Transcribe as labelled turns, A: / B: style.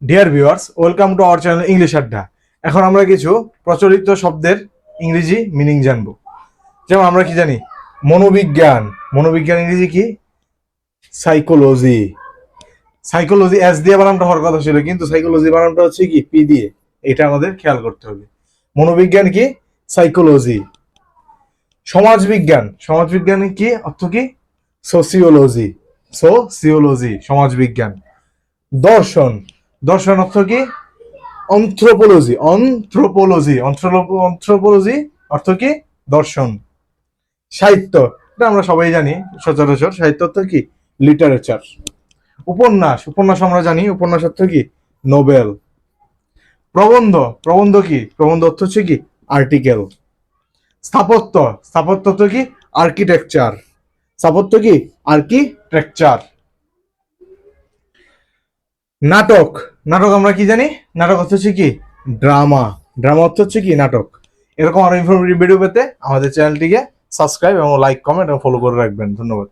A: Dear viewers, welcome to our channel English আড্ডা। এখন আমরা কিছু প্রচলিত শব্দের ইংরেজি মিনিং জানবো। যেমন আমরা কি জানি, মনোবিজ্ঞান। মনোবিজ্ঞান ইংরেজি কি? সাইকোলজি। সাইকোলজি এস দিয়ে বানানটা হওয়ার কথা ছিল, কিন্তু সাইকোলজি বানানটা হচ্ছে কি পি দিয়ে। এটা আমাদের খেয়াল করতে হবে। মনোবিজ্ঞান কি? সাইকোলজি। সমাজবিজ্ঞান। সমাজবিজ্ঞান কি অর্থ কি? সোসিওলজি। সোসিওলজি সমাজবিজ্ঞান। দর্শন। দর্শন অর্থ কি? অন্থ্রোপোলজি। অন্থ্রোপোলজি অন্থ্রোপোলজি অর্থ কি? দর্শন। সাহিত্য, এটা আমরা সবাই জানি সচরাচর। সাহিত্য অর্থ কি? লিটারেচার। উপন্যাস। উপন্যাস আমরা জানি উপন্যাস অর্থ কি? নোবেল। প্রবন্ধ। প্রবন্ধ কি? প্রবন্ধ অর্থ হচ্ছে কি? আর্টিকেল। স্থাপত্য। স্থাপত্য অর্থ কি? আর্কিটেকচার। স্থাপত্য কি? আর্কিটেকচার। নাটক। নাটক আমরা কি জানি? নাটক অর্থ হচ্ছে কি? ড্রামা। ড্রামা অর্থ হচ্ছে কি? নাটক। এরকম আরো ইনফরমেটিভ ভিডিও পেতে আমাদের চ্যানেলটিকে সাবস্ক্রাইব এবং লাইক, কমেন্ট এবং ফলো করে রাখবেন। ধন্যবাদ।